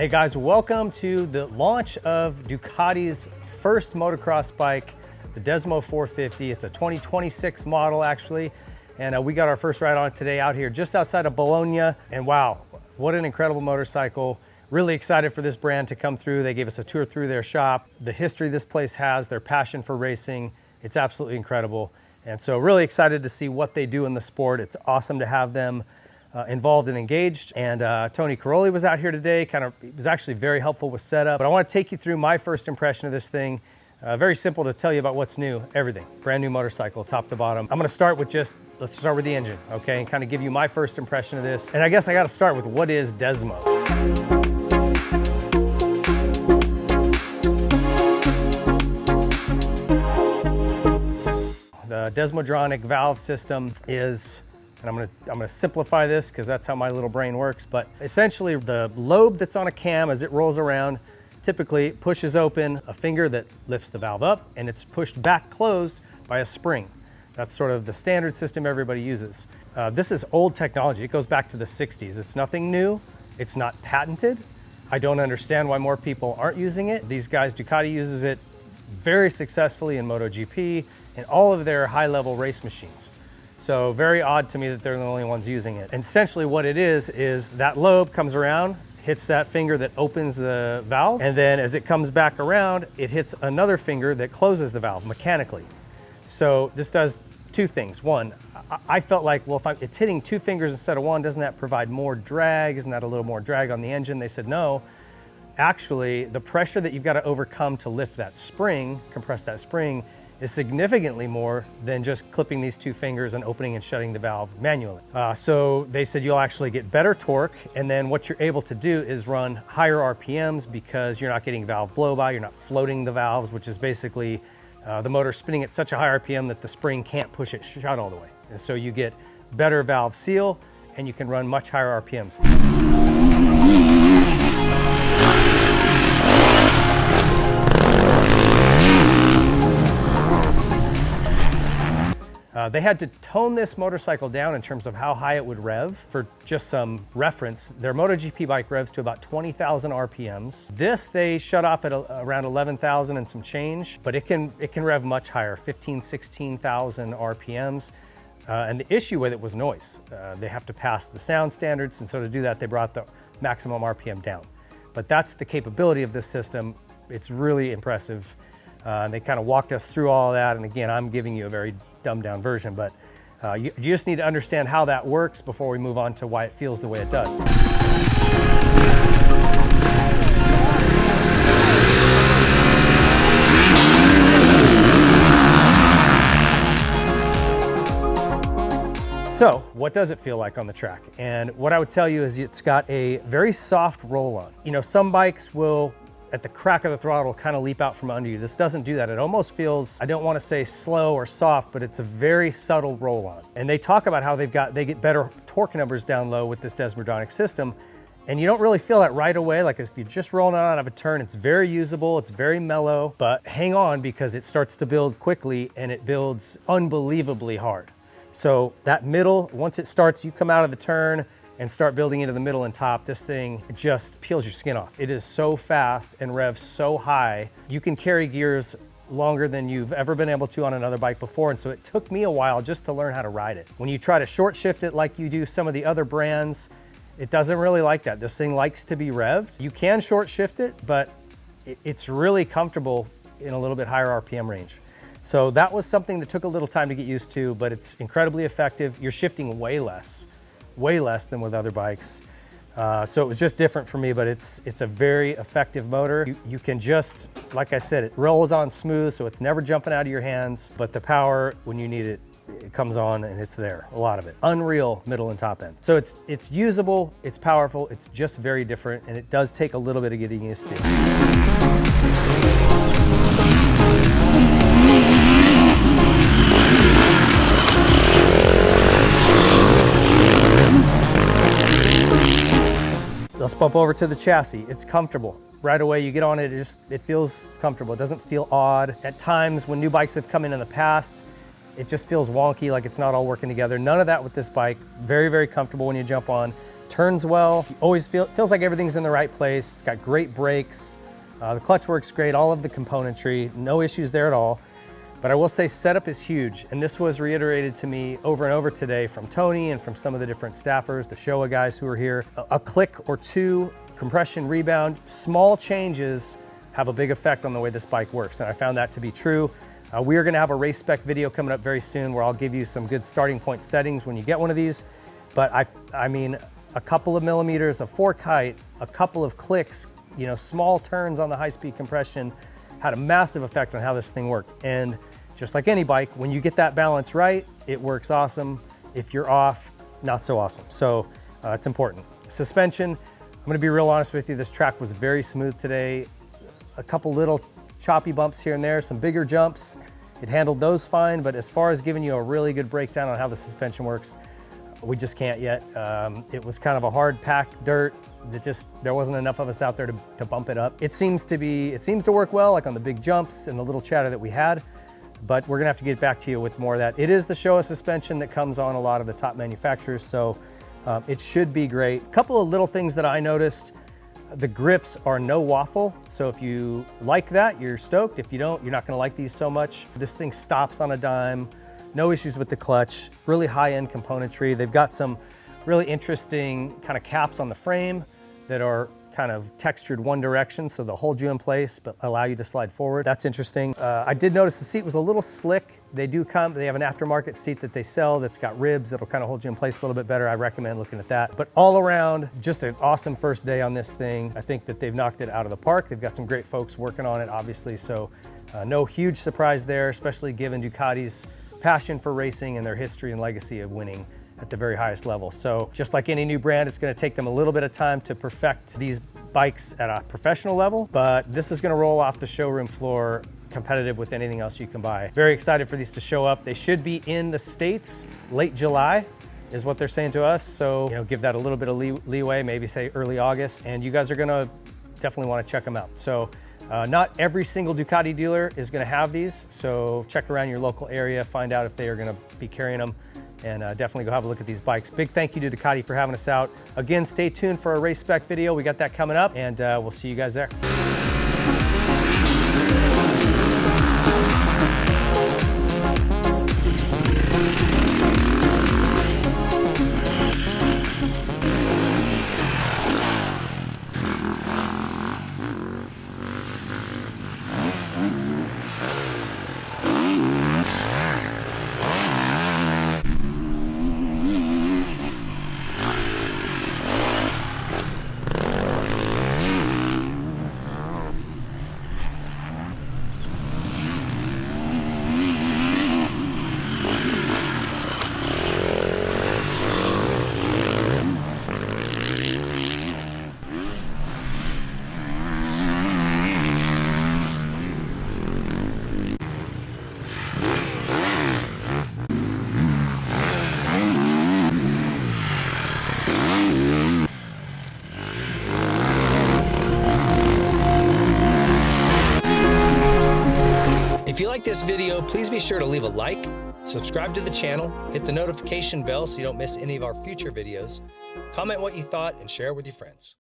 Hey guys, welcome to the launch of Ducati's first motocross bike, the Desmo 450. It's a 2026 model actually, and we got our first ride on it today out here just outside of Bologna. And wow, what an incredible motorcycle. Really excited for this brand to come through. They gave us a tour through their shop. The history this place has, their passion for racing, it's absolutely incredible. And so really excited to see what they do in the sport. It's awesome to have them involved and engaged. And Tony Caroli was out here today, was actually very helpful with setup. But I want to take you through my first impression of this thing. Very simple to tell you about what's new, everything. Brand new motorcycle, top to bottom. I'm gonna start with let's start with the engine, okay? And kind of give you my first impression of this. And I guess I gotta start with what is Desmo. The Desmodronic valve system is, and I'm gonna simplify this because that's how my little brain works, but essentially the lobe that's on a cam as it rolls around typically pushes open a finger that lifts the valve up, and it's pushed back closed by a spring. That's sort of the standard system everybody uses. This is old technology. It goes back to the 60s. It's nothing new. It's not patented. I don't understand why more people aren't using it. These guys, Ducati uses it very successfully in MotoGP and all of their high-level race machines. So very odd to me that they're the only ones using it. And essentially what it is that lobe comes around, hits that finger that opens the valve, and then as it comes back around, it hits another finger that closes the valve mechanically. So this does two things. One, I felt like, well, if it's hitting two fingers instead of one, doesn't that provide more drag? Isn't that a little more drag on the engine? They said no. Actually, the pressure that you've got to overcome to lift that spring, compress that spring, is significantly more than just clipping these two fingers and opening and shutting the valve manually. So they said you'll actually get better torque, and then what you're able to do is run higher RPMs because you're not getting valve blow-by, you're not floating the valves, which is basically the motor spinning at such a high RPM that the spring can't push it shut all the way. And so you get better valve seal, and you can run much higher RPMs. They had to tone this motorcycle down in terms of how high it would rev. For just some reference, their MotoGP bike revs to about 20,000 RPMs. This they shut off at around 11,000 and some change, but it can rev much higher, 15, 16,000 RPMs. And the issue with it was noise. They have to pass the sound standards, and so to do that, they brought the maximum RPM down. But that's the capability of this system. It's really impressive. They kind of walked us through all of that, and again, I'm giving you a very dumbed down version, but you just need to understand how that works before we move on to why it feels the way it does. So, what does it feel like on the track? And what I would tell you is it's got a very soft roll-on. You know, some bikes will, at the crack of the throttle, kind of leap out from under you. This doesn't do that. It almost feels, I don't want to say slow or soft, but it's a very subtle roll-on. And they talk about how they get better torque numbers down low with this Desmodronic system. And you don't really feel that right away. Like if you're just rolling out of a turn, it's very usable, it's very mellow, but hang on because it starts to build quickly and it builds unbelievably hard. So that middle, once it starts, you come out of the turn and start building into the middle and top, this thing just peels your skin off. It is so fast and revs so high. You can carry gears longer than you've ever been able to on another bike before, and so it took me a while just to learn how to ride it. When you try to short shift it like you do some of the other brands, it doesn't really like that. This thing likes to be revved. You can short shift it, but it's really comfortable in a little bit higher RPM range. So that was something that took a little time to get used to, but it's incredibly effective. You're shifting way less than with other bikes. So it was just different for me, but it's a very effective motor. You can just, like I said, it rolls on smooth, so it's never jumping out of your hands, but the power, when you need it, it comes on and it's there, a lot of it. Unreal middle and top end. So it's usable, it's powerful, it's just very different, and it does take a little bit of getting used to. Let's bump over to the chassis. It's comfortable. Right away you get on it, it feels comfortable. It doesn't feel odd. At times when new bikes have come in the past, it just feels wonky, like it's not all working together. None of that with this bike. Very, very comfortable when you jump on. turns well, always feels like everything's in the right place. It's got great brakes. The clutch works great, all of the componentry, no issues there at all. But I will say setup is huge, and this was reiterated to me over and over today from Tony and from some of the different staffers, the Showa guys who are here. A click or two, compression, rebound, small changes have a big effect on the way this bike works, and I found that to be true. We are gonna have a race spec video coming up very soon where I'll give you some good starting point settings when you get one of these. But I mean, a couple of millimeters of fork height, a couple of clicks, you know, small turns on the high-speed compression had a massive effect on how this thing worked. And just like any bike, when you get that balance right, it works awesome. If you're off, not so awesome. So it's important. Suspension, I'm gonna be real honest with you, this track was very smooth today. A couple little choppy bumps here and there, some bigger jumps. It handled those fine, but as far as giving you a really good breakdown on how the suspension works, we just can't yet. It was kind of a hard packed dirt that there wasn't enough of us out there to bump it up. It seems to work well, like on the big jumps and the little chatter that we had, but we're gonna have to get back to you with more of that. It is the Showa suspension that comes on a lot of the top manufacturers, so it should be great. A couple of little things that I noticed. The grips are no waffle, so if you like that, you're stoked. If you don't, you're not gonna like these so much. This thing stops on a dime, no issues with the clutch, really high-end componentry. They've got some really interesting kind of caps on the frame that are kind of textured one direction, so they'll hold you in place but allow you to slide forward. That's interesting. I did notice the seat was a little slick. They have an aftermarket seat that they sell that's got ribs that'll kind of hold you in place a little bit better. I recommend looking at that. But all around, just an awesome first day on this thing. I think that they've knocked it out of the park. They've got some great folks working on it, obviously, so no huge surprise there, especially given Ducati's passion for racing and their history and legacy of winning at the very highest level. So just like any new brand, it's gonna take them a little bit of time to perfect these bikes at a professional level, but this is gonna roll off the showroom floor competitive with anything else you can buy. Very excited for these to show up. They should be in the States late July is what they're saying to us. So, you know, give that a little bit of leeway, maybe say early August, and you guys are gonna definitely wanna check them out. So not every single Ducati dealer is gonna have these, so check around your local area, find out if they are gonna be carrying them, and definitely go have a look at these bikes. Big thank you to Ducati for having us out. Again, stay tuned for a race spec video. We got that coming up, and we'll see you guys there. If you like this video, please be sure to leave a like, subscribe to the channel, hit the notification bell so you don't miss any of our future videos, comment what you thought, and share it with your friends.